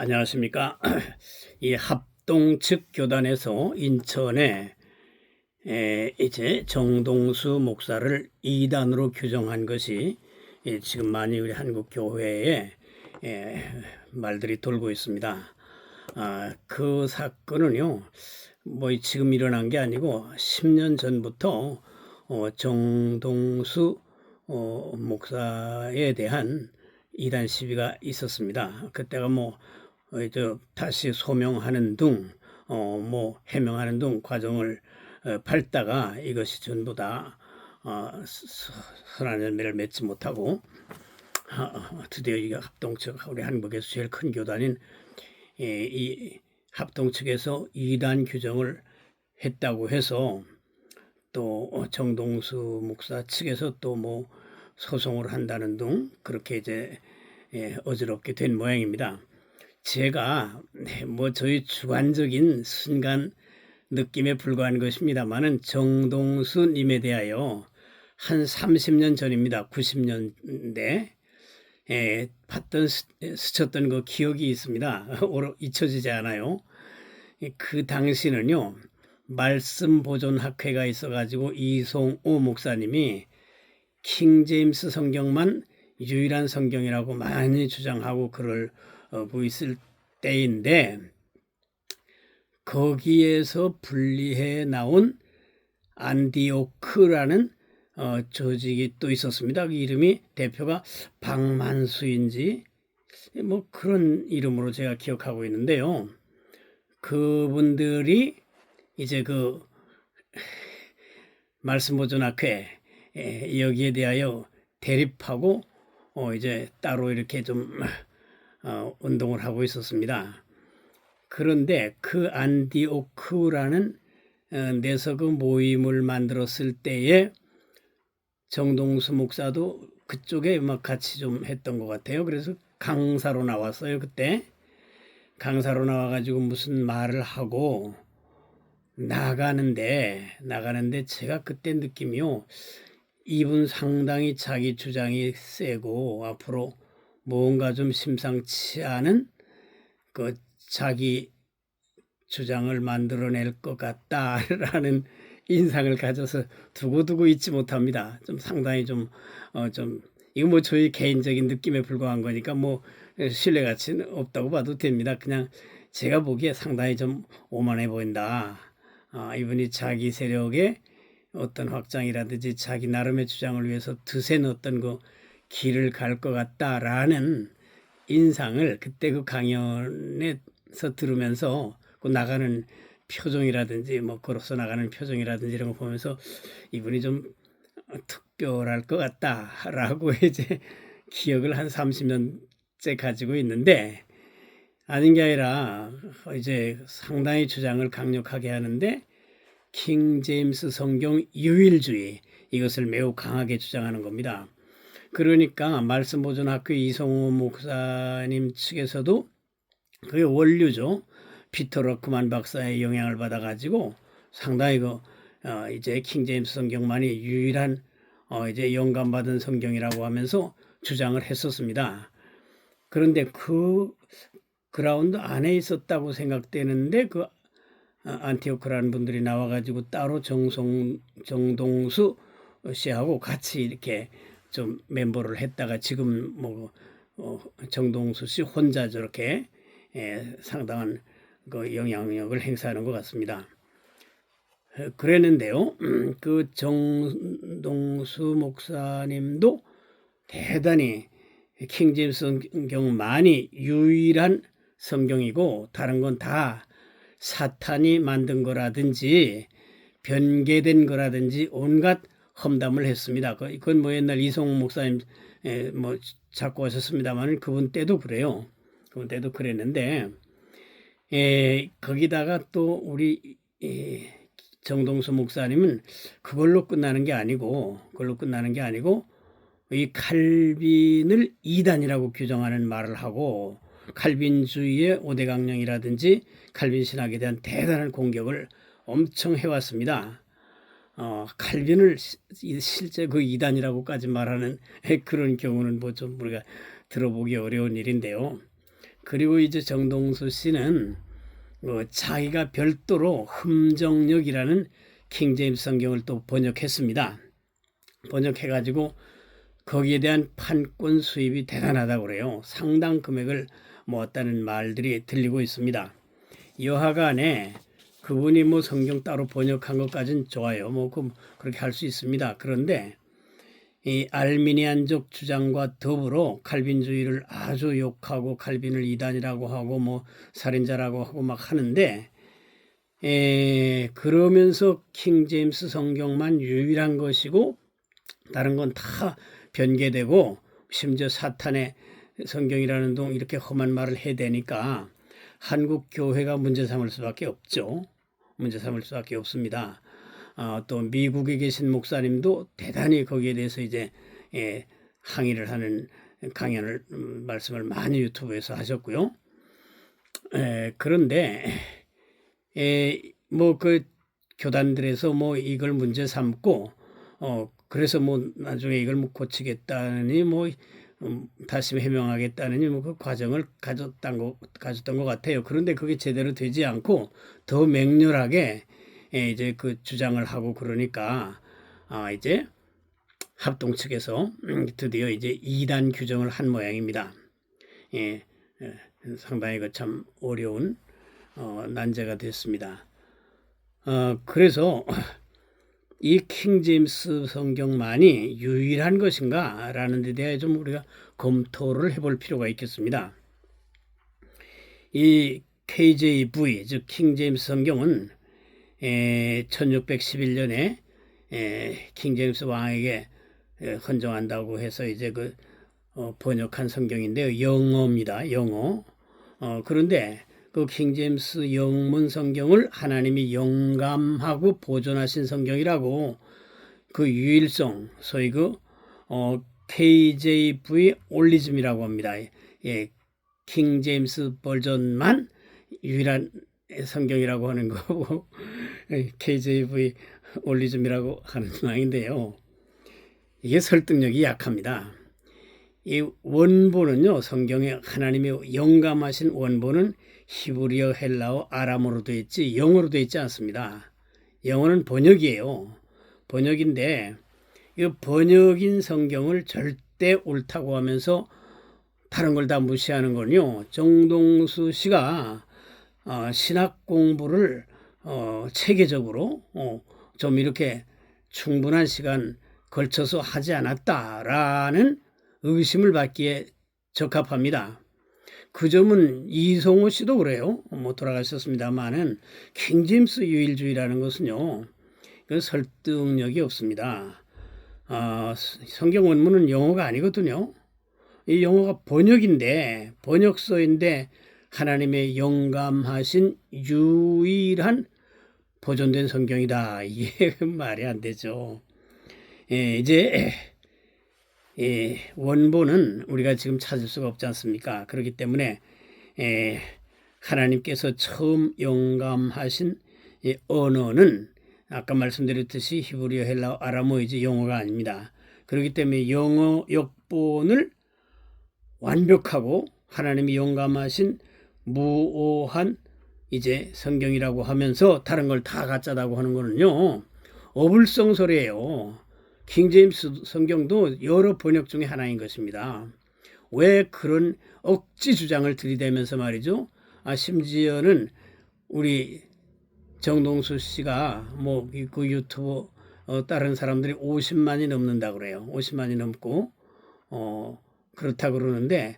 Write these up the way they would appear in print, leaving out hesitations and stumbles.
안녕하십니까. 이 합동 측 교단에서 인천에 이제 정동수 목사를 이단으로 규정한 것이 지금 많이 우리 한국 교회에 말들이 돌고 있습니다. 그 사건은요, 뭐 지금 일어난 게 아니고 10년 전부터 정동수 목사에 대한 이단 시비가 있었습니다. 그때가 뭐 다시 소명하는 등, 해명하는 등 과정을 밟다가 이것이 전부 다 선한 열매를 맺지 못하고 드디어 이 합동 측 우리 한국에서 제일 큰 교단인 이 합동 측에서 이단 규정을 했다고 해서 또 정동수 목사 측에서 또 뭐 소송을 한다는 등 그렇게 이제 어지럽게 된 모양입니다. 제가 뭐 저희 주관적인 순간 느낌에 불과한 것입니다만은 정동수님에 대하여 한 30년 전입니다. 90년대 봤던 스쳤던 그 기억이 있습니다. 잊혀지지 않아요. 그 당시는요, 말씀 보존 학회가 있어가지고 이송호 목사님이 킹제임스 성경만 유일한 성경이라고 많이 주장하고 글을 있을 때인데, 거기에서 분리해 나온 안디오크라는 조직이 또 있었습니다. 그 이름이 대표가 박만수인지 뭐 그런 이름으로 제가 기억하고 있는데요. 그분들이 이제 그 말씀보존학회 여기에 대하여 대립하고 이제 따로 이렇게 좀 운동을 하고 있었습니다. 그런데 그 안디오크라는 내서 그 모임을 만들었을 때에 정동수 목사도 그쪽에 막 같이 좀 했던 것 같아요. 그래서 강사로 나왔어요. 그때 강사로 나와가지고 무슨 말을 하고 나가는데 제가 그때 느낌이요, 이분 상당히 자기 주장이 세고 앞으로 뭔가 좀 심상치 않은 그 자기 주장을 만들어낼 것 같다라는 인상을 가져서 두고두고 잊지 못합니다. 좀 상당히 좀 이거 뭐 저희 개인적인 느낌에 불과한 거니까 뭐 신뢰 가치는 없다고 봐도 됩니다. 그냥 제가 보기에 상당히 좀 오만해 보인다. 이분이 자기 세력의 어떤 확장이라든지 자기 나름의 주장을 위해서 드센 어떤 그 길을 갈 것 같다라는 인상을 그때 그 강연에서 들으면서 그 나가는 표정이라든지 뭐 걸어서 나가는 표정이라든지 이런 거 보면서 이분이 좀 특별할 것 같다라고 이제 기억을 한 30년째 가지고 있는데, 아닌 게 아니라 이제 상당히 주장을 강력하게 하는데 킹 제임스 성경 유일주의 이것을 매우 강하게 주장하는 겁니다. 그러니까 말씀보존학교 이성호 목사님 측에서도 그게 원류죠. 피터 러크만 박사의 영향을 받아가지고 상당히 이제 킹 제임스 성경만이 유일한 이제 영감받은 성경이라고 하면서 주장을 했었습니다. 그런데 그 그라운드 안에 있었다고 생각되는데 그 안티오크라는 분들이 나와가지고 따로 정동수 씨하고 같이 이렇게 좀 멤버를 했다가 지금 뭐 정동수 씨 혼자 저렇게 상당한 그 영향력을 행사하는 것 같습니다. 그랬는데요, 그 정동수 목사님도 대단히 킹제임스 성경만이 유일한 성경이고 다른 건 다 사탄이 만든 거라든지 변개된 거라든지 온갖 험담을 했습니다. 그건 뭐 옛날 이성호 목사님 뭐 자꾸 하셨습니다만 그분 때도 그래요. 그분 때도 그랬는데 거기다가 또 우리 정동수 목사님은 그걸로 끝나는 게 아니고 이 칼빈을 이단이라고 규정하는 말을 하고 칼빈주의의 오대강령이라든지 칼빈 신학에 대한 대단한 공격을 엄청 해왔습니다. 칼빈을 실제 그 이단이라고까지 말하는 그런 경우는 뭐 좀 우리가 들어보기 어려운 일인데요. 그리고 이제 정동수 씨는 자기가 별도로 흠정역이라는 킹제임스 성경을 또 번역했습니다. 번역해가지고 거기에 대한 판권 수입이 대단하다고 그래요. 상당 금액을 모았다는 말들이 들리고 있습니다. 여하간에 그분이 뭐 성경 따로 번역한 것까지는 좋아요. 그렇게 할 수 있습니다. 그런데 이 알미니안적 주장과 더불어 칼빈주의를 아주 욕하고 칼빈을 이단이라고 하고 뭐 살인자라고 하고 막 하는데 그러면서 킹제임스 성경만 유일한 것이고 다른 건 다 변개되고 심지어 사탄의 성경이라는 동 이렇게 험한 말을 해대니까 한국 교회가 문제 삼을 수밖에 없죠. 문제 삼을 수밖에 없습니다. 또 미국에 계신 목사님도 대단히 거기에 대해서 이제 항의를 하는 강연을 말씀을 많이 유튜브에서 하셨고요. 그런데 뭐 그 교단들에서 뭐 이걸 문제 삼고 그래서 뭐 나중에 이걸 뭐 고치겠다니 뭐 다시 해명하겠다느니 뭐 그 과정을 가졌던 것 같아요. 그런데 그게 제대로 되지 않고 더 맹렬하게 이제 그 주장을 하고 그러니까 이제 합동 측에서 드디어 이제 2단 규정을 한 모양입니다. 상당히 그 참 어려운 난제가 됐습니다. 그래서 이 킹제임스 성경만이 유일한 것인가 라는 데 대해 좀 우리가 검토를 해볼 필요가 있겠습니다. 이 KJV 즉 킹제임스 성경은 1611년에 킹제임스 왕에게 헌정한다고 해서 이제 그 번역한 성경인데요. 영어입니다. 영어. 그런데 그 킹제임스 영문 성경을 하나님이 영감하고 보존하신 성경이라고 그 유일성, 소위 그 KJV 올리즘이라고 합니다. 킹제임스 버전만 유일한 성경이라고 하는 거고 KJV 올리즘이라고 하는 모양인데요. 이게 설득력이 약합니다. 이 원본은요, 성경에 하나님이 영감하신 원본은 히브리어, 헬라어, 아람어로 되어 있지 영어로 되어 있지 않습니다. 영어는 번역이에요. 번역인데 이 번역인 성경을 절대 옳다고 하면서 다른 걸 다 무시하는 건요, 정동수 씨가 신학 공부를 체계적으로 좀 이렇게 충분한 시간 걸쳐서 하지 않았다라는 의심을 받기에 적합합니다. 그 점은 이성호 씨도 그래요. 뭐 돌아가셨습니다만은 킹제임스 유일주의라는 것은요, 그 설득력이 없습니다. 성경 원문은 영어가 아니거든요. 이 영어가 번역인데 번역서인데 하나님의 영감하신 유일한 보존된 성경이다. 이게 말이 안 되죠. 이제 원본은 우리가 지금 찾을 수가 없지 않습니까? 그렇기 때문에 하나님께서 처음 영감하신 이 언어는 아까 말씀드렸듯이 히브리어, 헬라어, 아람어이지 영어가 아닙니다. 그렇기 때문에 영어 역본을 완벽하고 하나님이 영감하신 무오한 이제 성경이라고 하면서 다른 걸 다 가짜다고 하는 거는요, 어불성설이에요. 킹제임스 성경도 여러 번역 중에 하나인 것입니다. 왜 그런 억지 주장을 들이대면서 말이죠. 심지어는 우리 정동수 씨가 뭐 그 유튜브 다른 사람들이 50만이 넘는다 그래요. 50만이 넘고 그렇다 그러는데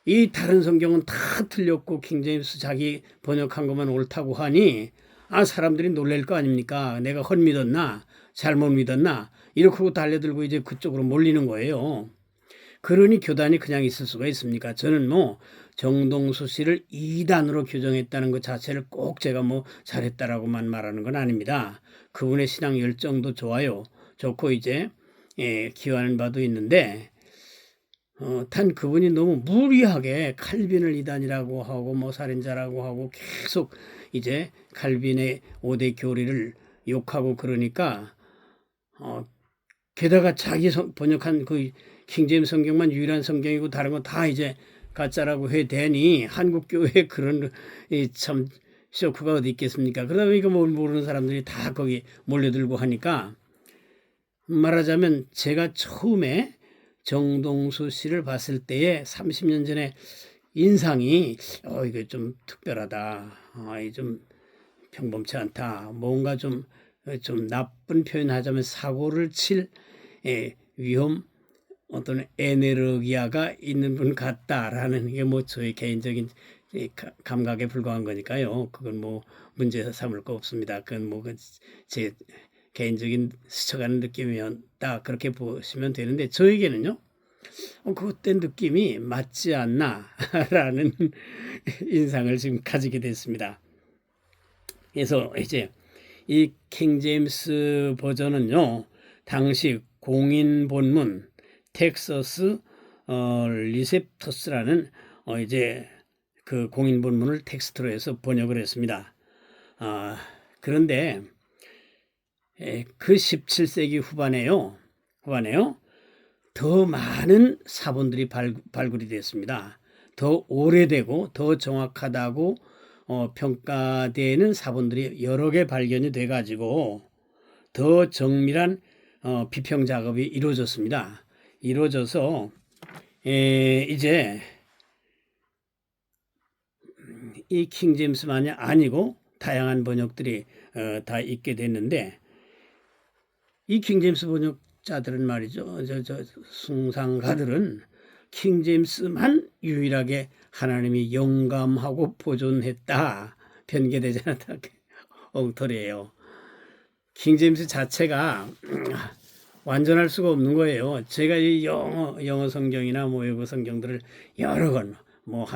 이 다른 성경은 다 틀렸고 킹제임스 자기 번역한 것만 옳다고 하니 사람들이 놀랄 거 아닙니까? 내가 헛믿었나? 잘못 믿었나? 이렇게 하고 달려들고 이제 그쪽으로 몰리는 거예요. 그러니 교단이 그냥 있을 수가 있습니까? 저는 뭐 정동수 씨를 2단으로 규정했다는 것 자체를 꼭 제가 뭐 잘했다라고만 말하는 건 아닙니다. 그분의 신앙 열정도 좋고 이제 기여하는 바도 있는데 단 그분이 너무 무리하게 칼빈을 이단이라고 하고 뭐 살인자라고 하고 계속 이제 칼빈의 5대 교리를 욕하고 그러니까 게다가 자기 번역한 그 킹제임스 성경만 유일한 성경이고 다른 거 다 이제 가짜라고 해대니 한국 교회에 그런 참 쇼크가 어디 있겠습니까? 그러다 보니까 뭘 모르는 사람들이 다 거기 몰려들고 하니까 말하자면 제가 처음에 정동수 씨를 봤을 때에 30년 전에 인상이 이거 좀 특별하다. 이 좀 평범치 않다. 뭔가 좀 나쁜 표현하자면 사고를 칠 위험 어떤 에네르기아가 있는 분 같다라는 게 뭐 저의 개인적인 감각에 불과한 거니까요. 그건 뭐 문제 삼을 거 없습니다. 그건 뭐 제 개인적인 스쳐가는 느낌이었다 그렇게 보시면 되는데 저에게는요. 그때 느낌이 맞지 않나라는 인상을 지금 가지게 됐습니다. 그래서 이제 이 킹제임스 버전은요. 당시 공인 본문 텍서스 리셉터스라는 이제 그 공인 본문을 텍스트로 해서 번역을 했습니다. 그런데 그 17세기 후반에요. 더 많은 사본들이 발굴이 됐습니다. 더 오래되고 더 정확하다고 평가되는 사본들이 여러 개 발견이 돼가지고 더 정밀한 비평 작업이 이루어져서 이제 이 킹제임스만이 아니고 다양한 번역들이 다 있게 됐는데 이 킹제임스 번역자들은 말이죠. 숭상가들은 킹제임스만 유일하게 하나님이 영감하고 보존했다. 변개되지 않았다. 엉터리예요. 킹제임스 자체가 완전할 수가 없는 거예요. 제가 이 영어 성경이나 뭐 외국 성경들을 여러 권, 뭐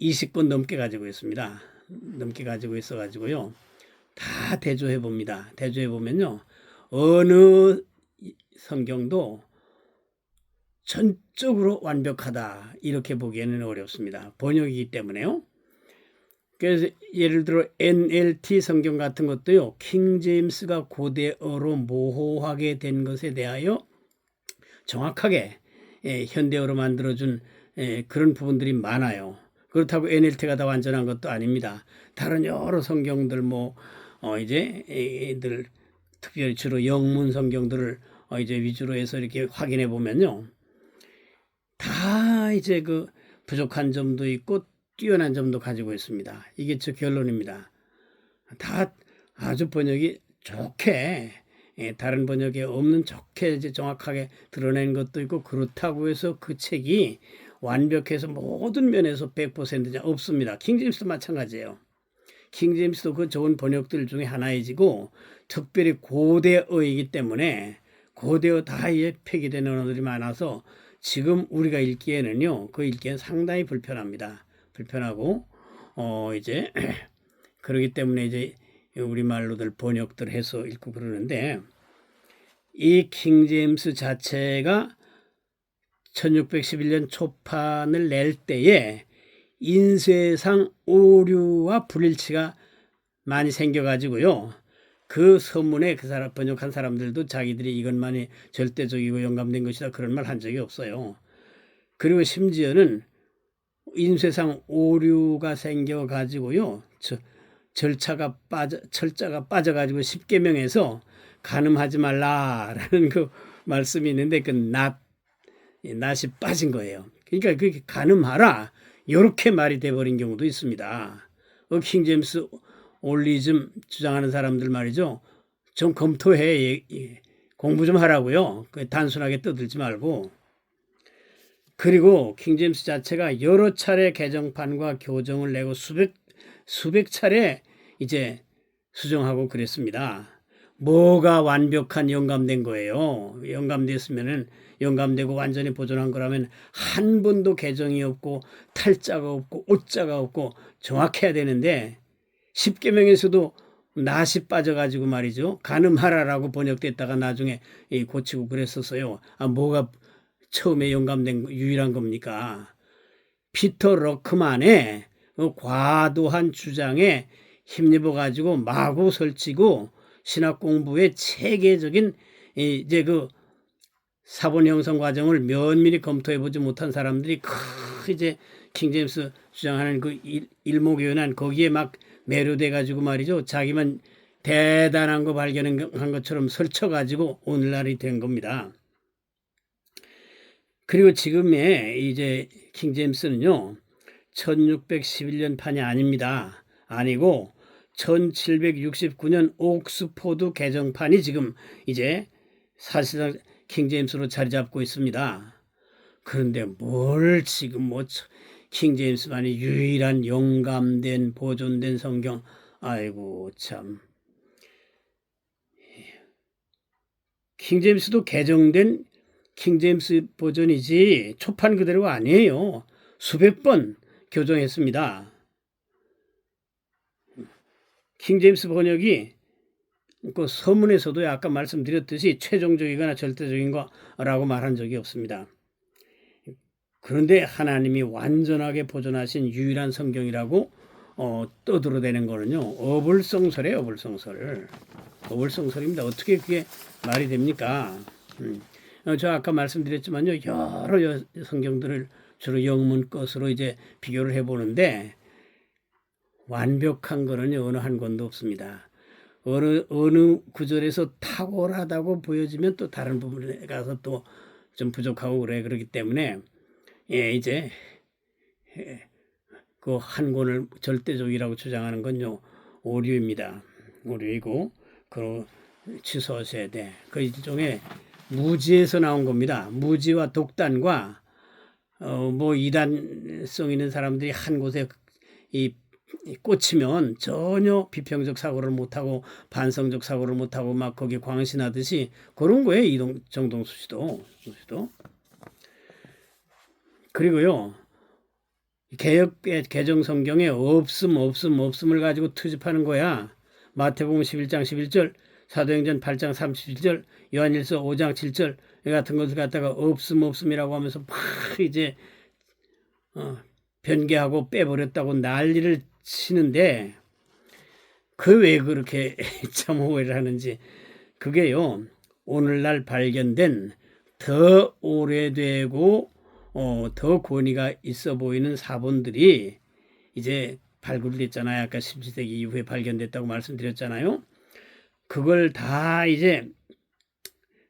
20권 넘게 가지고 있습니다. 넘게 가지고 있어가지고요. 다 대조해 봅니다. 대조해 보면요. 어느 성경도 전적으로 완벽하다 이렇게 보기에는 어렵습니다. 번역이기 때문에요. 그래서 예를 들어 NLT 성경 같은 것도요. 킹제임스가 고대어로 모호하게 된 것에 대하여 정확하게 현대어로 만들어준 그런 부분들이 많아요. 그렇다고 NLT가 다 완전한 것도 아닙니다. 다른 여러 성경들 이제 애들 특별히 주로 영문 성경들을 이제 위주로 해서 이렇게 확인해 보면요. 다 이제 그 부족한 점도 있고 뛰어난 점도 가지고 있습니다. 이게 저 결론입니다. 다 아주 번역이 좋게 다른 번역에 없는 좋게 이제 정확하게 드러낸 것도 있고 그렇다고 해서 그 책이 완벽해서 모든 면에서 100% 없습니다. 킹제임스도 마찬가지예요. 킹제임스도 그 좋은 번역들 중에 하나이지고 특별히 고대어이기 때문에 고대어 다 폐기된 언어들이 많아서 지금 우리가 읽기에는요. 그 읽기엔 상당히 불편하고 이제 그러기 때문에 이제 우리말로들 번역들 해서 읽고 그러는데 이 킹제임스 자체가 1611년 초판을 낼 때에 인쇄상 오류와 불일치가 많이 생겨가지고요. 그 서문에 그 사람 번역한 사람들도 자기들이 이것만이 절대적이고 영감된 것이다 그런 말 한 적이 없어요. 그리고 심지어는 인쇄상 오류가 생겨가지고요. 철자가 빠져가지고 10계명에서 간음하지 말라라는 그 말씀이 있는데 그 낫이 빠진 거예요. 그러니까 그게 간음하라 이렇게 말이 돼버린 경우도 있습니다. 킹제임스 올리즘 주장하는 사람들 말이죠. 좀 검토해 공부 좀 하라고요. 단순하게 떠들지 말고. 그리고 킹제임스 자체가 여러 차례 개정판과 교정을 내고 수백 차례 이제 수정하고 그랬습니다. 뭐가 완벽한 영감된 거예요. 영감됐으면은 영감되고 완전히 보존한 거라면 한 번도 개정이 없고 탈자가 없고 오자가 없고 정확해야 되는데 10계명에서도 낫이 빠져가지고 말이죠. 간음하라라고 번역됐다가 나중에 고치고 그랬었어요. 뭐가 처음에 영감된 유일한 겁니까? 피터 러크만의 과도한 주장에 힘입어가지고 마구 설치고 신학 공부의 체계적인 이제 그 사본 형성 과정을 면밀히 검토해보지 못한 사람들이 이제 킹제임스 주장하는 그 일목요연 거기에 막 매료돼 가지고 말이죠. 자기만 대단한 거 발견한 것처럼 설쳐가지고 오늘날이 된 겁니다. 그리고 지금의 이제 킹제임스는요, 1611년 판이 아닙니다. 아니고 1769년 옥스포드 개정판이 지금 이제 사실상 킹제임스로 자리 잡고 있습니다. 그런데 뭘 지금 뭐 킹제임스만이 유일한 영감된 보존된 성경, 아이고 참. 킹제임스도 개정된 킹제임스 버전이지 초판 그대로가 아니에요. 수백 번 교정했습니다. 킹제임스 번역이 그 서문에서도 아까 말씀드렸듯이 최종적이거나 절대적인 거라고 말한 적이 없습니다. 그런데 하나님이 완전하게 보존하신 유일한 성경이라고 떠들어대는 거는요, 어불성설이에요. 어불성설입니다. 어떻게 그게 말이 됩니까? 저 아까 말씀드렸지만요, 여러 성경들을 주로 영문 것으로 이제 비교를 해보는데 완벽한 거는 어느 한 권도 없습니다. 어느 구절에서 탁월하다고 보여지면 또 다른 부분에 가서 또 좀 부족하고 그러기 때문에 이제 그 한 권을 절대적이라고 주장하는 건요, 오류입니다. 오류이고 그 취소하셔야 돼. 그 일종의 무지에서 나온 겁니다. 무지와 독단과 뭐 이단성 있는 사람들이 한 곳에 꽂히면 전혀 비평적 사고를 못하고 반성적 사고를 못하고 막 거기 광신하듯이 그런 거예요. 정동수 씨도. 그리고요, 개정 성경에 없음을 가지고 투집하는 거야. 마태복음 11장 11절, 사도행전 8장 31절, 요한일서 5장 7절 같은 것을 갖다가 없음이라고 하면서 막 이제 변개하고 빼버렸다고 난리를 치는데 그 왜 그렇게 참 오해를 하는지, 그게요, 오늘날 발견된 더 오래되고 더 권위가 있어 보이는 사본들이 이제 발굴됐잖아요. 아까 17세기 이후에 발견됐다고 말씀드렸잖아요. 그걸 다 이제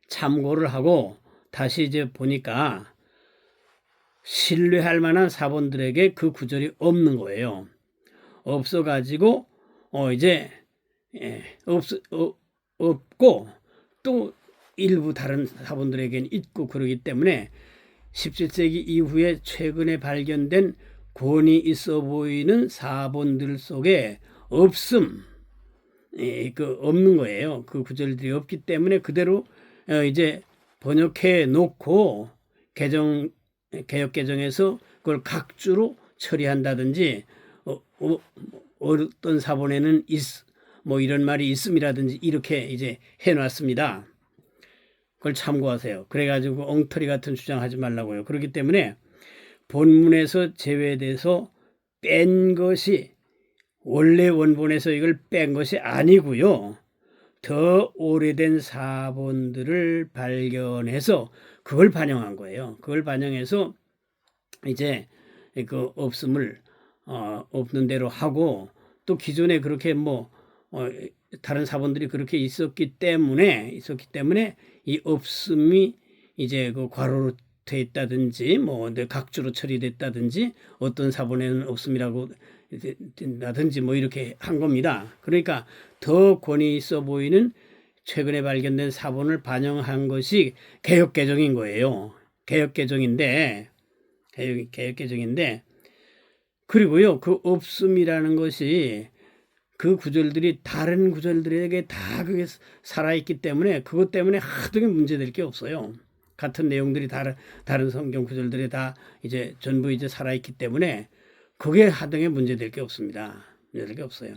참고를 하고 다시 이제 보니까 신뢰할 만한 사본들에게 그 구절이 없는 거예요. 없어가지고 이제 없고 또 일부 다른 사본들에게는 있고 그러기 때문에 17세기 이후에 최근에 발견된 권위 있어 보이는 사본들 속에 없는 거예요. 그 구절들이 없기 때문에 그대로 이제 번역해 놓고 개역 개정에서 그걸 각주로 처리한다든지 어떤 사본에는 뭐 이런 말이 있음이라든지 이렇게 이제 해놨습니다. 그걸 참고하세요. 그래가지고 엉터리 같은 주장하지 말라고요. 그렇기 때문에 본문에서 제외돼서 뺀 것이 원래 원본에서 이걸 뺀 것이 아니고요. 더 오래된 사본들을 발견해서 그걸 반영한 거예요. 그걸 반영해서 이제 그 없음을 없는 대로 하고, 또 기존에 그렇게 뭐 다른 사본들이 그렇게 있었기 때문에 이 없음이 이제 그 괄호로 돼 있다든지 뭐 각주로 처리됐다든지 어떤 사본에는 없음이라고 된다든지 뭐 이렇게 한 겁니다. 그러니까 더 권위 있어 보이는 최근에 발견된 사본을 반영한 것이 개역 개정인 거예요. 개역 개정인데 그리고요, 그 없음이라는 것이 그 구절들이 다른 구절들에게 다 그게 살아있기 때문에 그것 때문에 하도 문제될 게 없어요. 같은 내용들이 다른 성경 구절들이 다 이제 전부 이제 살아있기 때문에 그게 하등에 문제될 게 없습니다. 문제될 게 없어요.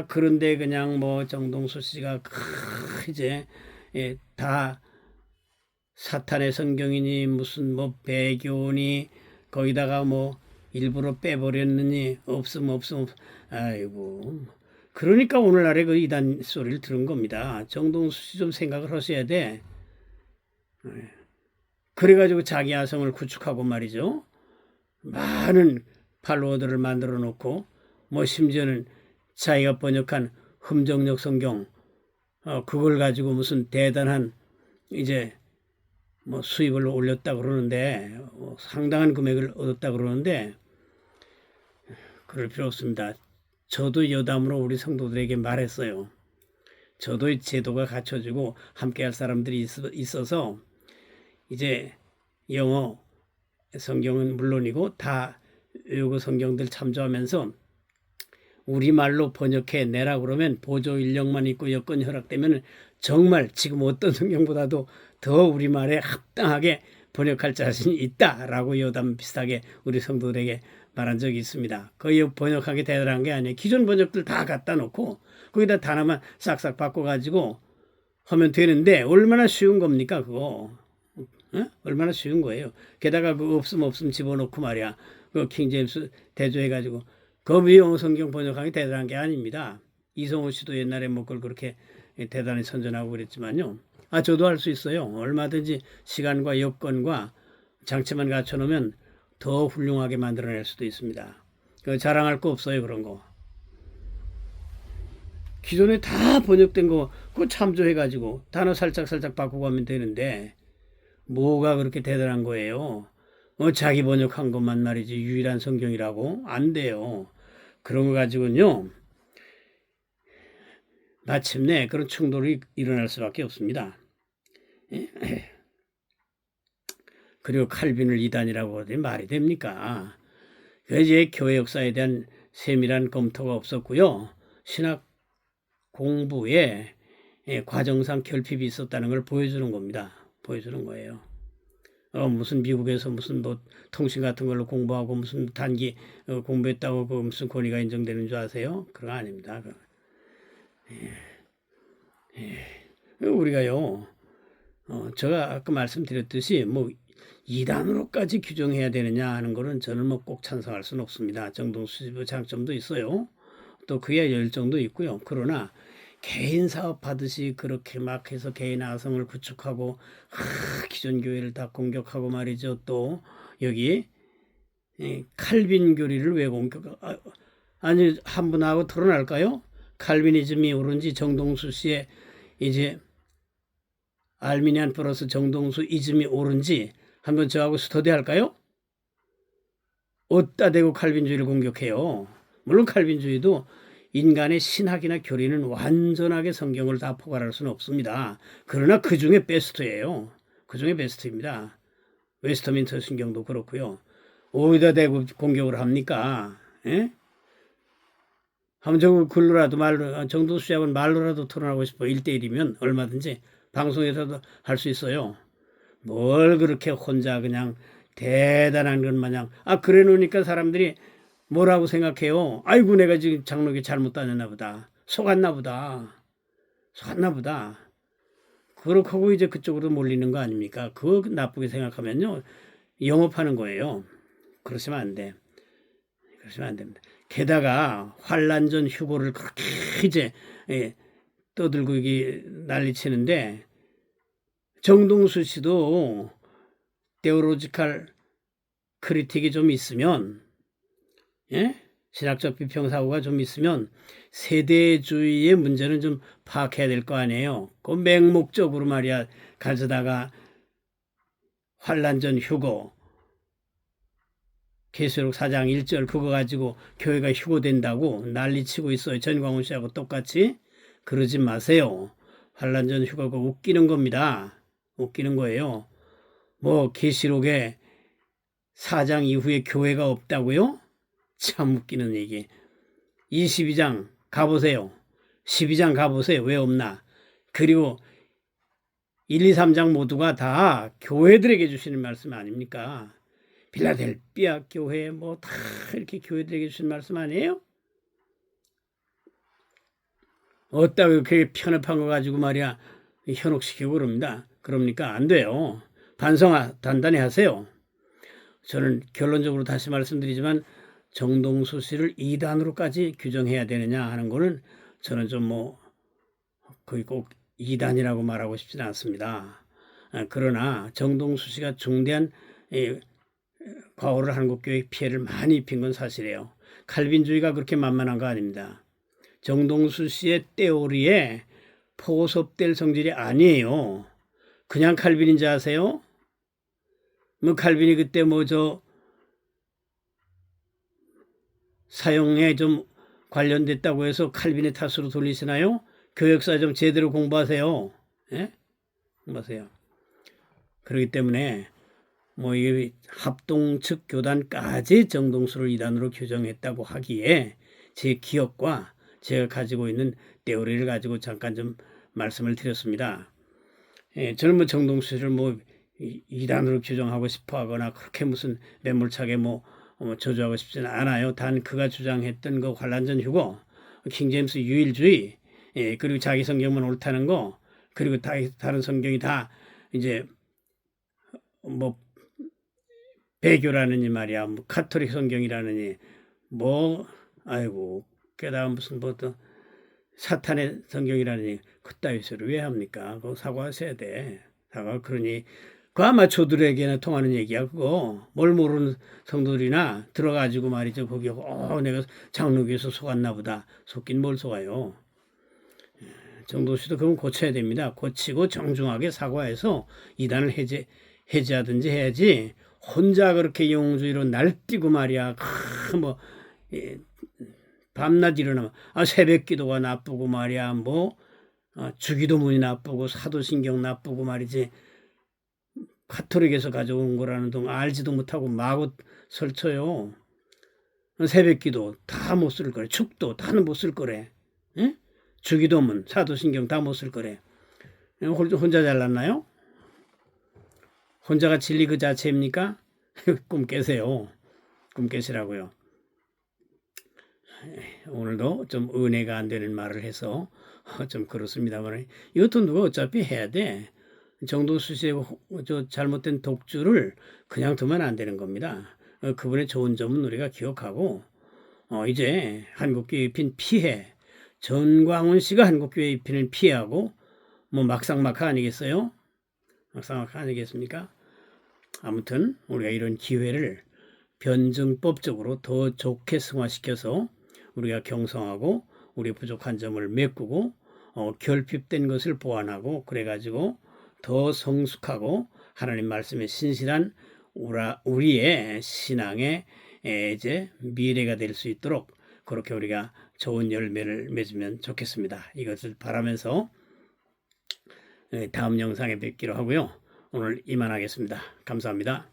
그런데 그냥 뭐 정동수 씨가 이제 다 사탄의 성경이니 무슨 뭐 배교니 거기다가 뭐 일부러 빼버렸느니 없음 아이고, 그러니까 오늘날의 그 이단 소리를 들은 겁니다. 정동수 씨 좀 생각을 하셔야 돼. 그래가지고 자기 아성을 구축하고 말이죠. 많은 팔로워들을 만들어 놓고 뭐 심지어는 자기가 번역한 흠정역 성경 그걸 가지고 무슨 대단한 이제 뭐 수입을 올렸다 그러는데 상당한 금액을 얻었다 그러는데 그럴 필요 없습니다. 저도 여담으로 우리 성도들에게 말했어요. 저도 제도가 갖춰지고 함께할 사람들이 있어서 이제 영어 성경은 물론이고 다 외국어 성경들 참조하면서 우리말로 번역해 내라 그러면 보조 인력만 있고 여건이 허락되면 정말 지금 어떤 성경보다도 더 우리말에 합당하게 번역할 자신이 있다라고 여담 비슷하게 우리 성도들에게 말한 적이 있습니다. 거의 번역하기 대단한 게 아니에요. 기존 번역들 다 갖다 놓고 거기다 단어만 싹싹 바꿔가지고 하면 되는데 얼마나 쉬운 겁니까 그거. 얼마나 쉬운 거예요. 게다가 그 없음 집어넣고 말이야. 그 킹제임스 대조해가지고 그 영어 성경 번역하기 대단한 게 아닙니다. 이성호 씨도 옛날에 뭐 그걸 그렇게 대단히 선전하고 그랬지만요. 저도 할 수 있어요. 얼마든지 시간과 여건과 장치만 갖춰놓으면 더 훌륭하게 만들어낼 수도 있습니다. 자랑할 거 없어요 그런 거. 기존에 다 번역된 거 그거 참조해가지고 단어 살짝 바꾸고 하면 되는데 뭐가 그렇게 대단한 거예요. 자기 번역한 것만 말이지 유일한 성경이라고 안 돼요. 그런 거 가지고는요. 마침내 그런 충돌이 일어날 수밖에 없습니다. 그리고 칼빈을 이단이라고 하더니 말이 됩니까? 이제 교회 역사에 대한 세밀한 검토가 없었고요. 신학 공부에 과정상 결핍이 있었다는 걸 보여주는 겁니다. 보여주는 거예요. 무슨 미국에서 무슨 뭐 통신 같은 걸로 공부하고 무슨 단기 공부했다고 그 무슨 권위가 인정되는 줄 아세요? 그런 거 아닙니다. 우리가요, 제가 아까 말씀드렸듯이 뭐 이단으로까지 규정해야 되느냐 하는 거는 저는 뭐 꼭 찬성할 수는 없습니다. 정동수집의 장점도 있어요. 또 그의 열정도 있고요. 그러나 개인 사업하듯이 그렇게 막 해서 개인 아성을 구축하고 기존 교회를 다 공격하고 말이죠. 또 여기 칼빈 교리를 왜 공격? 아니 한 분하고 토론할까요? 칼비니즘이 옳은지 정동수 씨의 이제 알미니안 플러스 정동수 이즘이 옳은지 한번 저하고 스터디할까요? 어디다 대고 칼빈주의를 공격해요. 물론 칼빈주의도 인간의 신학이나 교리는 완전하게 성경을 다 포괄할 수는 없습니다. 그러나 그 중에 베스트예요. 그 중에 베스트입니다. 웨스터민스터 신경도 그렇고요. 어디다 대고 공격을 합니까? 한번 저 글로라도 말로 정도수 씨하고는 말로라도 토론하고 싶어. 1대1이면 얼마든지 방송에서도 할 수 있어요. 뭘 그렇게 혼자 그냥 대단한 것 마냥 그래 놓으니까 사람들이 뭐라고 생각해요? 아이고 내가 지금 장로교 잘못 다녔나 보다. 속았나 보다. 그렇게 하고 이제 그쪽으로 몰리는 거 아닙니까? 그거 나쁘게 생각하면요. 영업하는 거예요. 그러시면 안 돼. 그러시면 안 됩니다. 게다가 환란전 휴고를 그렇게 이제 떠들고 이게 난리치는데 정동수 씨도 테오로지컬 크리틱이 좀 있으면 신학적 비평사고가 좀 있으면 세대주의의 문제는 좀 파악해야 될 거 아니에요. 그 맹목적으로 말이야 가져다가 환란전 휴고 계시록 4장 1절 그거 가지고 교회가 휴고된다고 난리치고 있어요. 전광훈 씨하고 똑같이. 그러지 마세요. 환란전 휴고가 웃기는 겁니다. 웃기는 거예요. 뭐 계시록에 4장 이후에 교회가 없다고요? 참 웃기는 얘기. 22장 가보세요. 12장 가보세요. 왜 없나? 그리고 1, 2, 3장 모두가 다 교회들에게 주시는 말씀 아닙니까? 필라델피아 교회 뭐 다 이렇게 교회들에게 주신 말씀 아니에요? 어디다 그렇게 편협한 거 가지고 말이야 현혹시키고 그럽니까? 안 돼요. 반성 단단히 하세요. 저는 결론적으로 다시 말씀드리지만 정동수 씨를 이단으로까지 규정해야 되느냐 하는 거는 저는 좀 뭐 거의 꼭 이단이라고 말하고 싶지는 않습니다. 그러나 정동수 씨가 중대한 과거를 한국교회 피해를 많이 입힌 건 사실이에요. 칼빈주의가 그렇게 만만한 거 아닙니다. 정동수 씨의 때오리에 포섭될 성질이 아니에요. 그냥 칼빈인지 아세요? 뭐 칼빈이 그때 뭐 저 사형에 좀 관련됐다고 해서 칼빈의 탓으로 돌리시나요? 교역사 좀 제대로 공부하세요. 예? 공부하세요. 그렇기 때문에 뭐 이 합동 측 교단까지 정동수를 이단으로 규정했다고 하기에 제 기억과 제가 가지고 있는 때오리를 가지고 잠깐 좀 말씀을 드렸습니다. 예, 저는 뭐 정동수를 뭐 이단으로 규정하고 싶어 하거나 그렇게 무슨 매몰차게 뭐 저주하고 싶지는 않아요. 단 그가 주장했던 그 환란전 휴거, 킹제임스 유일주의, 예, 그리고 자기 성경만 옳다는 거, 그리고 다른 성경이 다 이제 뭐 배교라느니 말이야, 뭐 카톨릭 성경이라느니 뭐 아이고 게다가 무슨 뭐 또 사탄의 성경이라느니 그따위 소리 왜 합니까? 그거 사과하셔야 돼. 사과. 그러니 그 아마추어들에게나 통하는 얘기야 그거. 뭘 모르는 성도들이나 들어가지고 말이죠. 거기 내가 장로교에서 속았나 보다. 속긴 뭘 속아요. 정도씨도 그건 고쳐야 됩니다. 고치고 정중하게 사과해서 이단을 해제하든지 해야지 혼자 그렇게 영웅주의로 날뛰고 말이야. 뭐 밤낮 일어나면 새벽 기도가 나쁘고 말이야. 뭐 주기도문이 나쁘고 사도신경 나쁘고 말이지. 카톨릭에서 가져온 거라는 동 알지도 못하고 마구 설쳐요. 새벽 기도 다 못 쓸 거래. 축도 다는 못 쓸 거래. 에? 주기도문 사도신경 다 못 쓸 거래. 혼자 잘났나요? 혼자가 진리 그 자체입니까? 꿈 깨세요. 꿈 깨시라고요. 오늘도 좀 은혜가 안 되는 말을 해서 좀 그렇습니다만 이것도 누가 어차피 해야 돼. 정동수 씨의 저 잘못된 독주를 그냥 두면 안 되는 겁니다. 그분의 좋은 점은 우리가 기억하고 이제 한국교회 입힌 피해, 전광훈 씨가 한국교회 입히는 피해하고 뭐 막상막하 아니겠어요? 막상막하 아니겠습니까? 아무튼 우리가 이런 기회를 변증법적으로 더 좋게 승화시켜서 우리가 경성하고 우리 부족한 점을 메꾸고 결핍된 것을 보완하고 그래가지고 더 성숙하고 하나님 말씀에 신실한 우리의 신앙의 이제 미래가 될 수 있도록 그렇게 우리가 좋은 열매를 맺으면 좋겠습니다. 이것을 바라면서 다음 영상에 뵙기로 하고요. 오늘 이만하겠습니다. 감사합니다.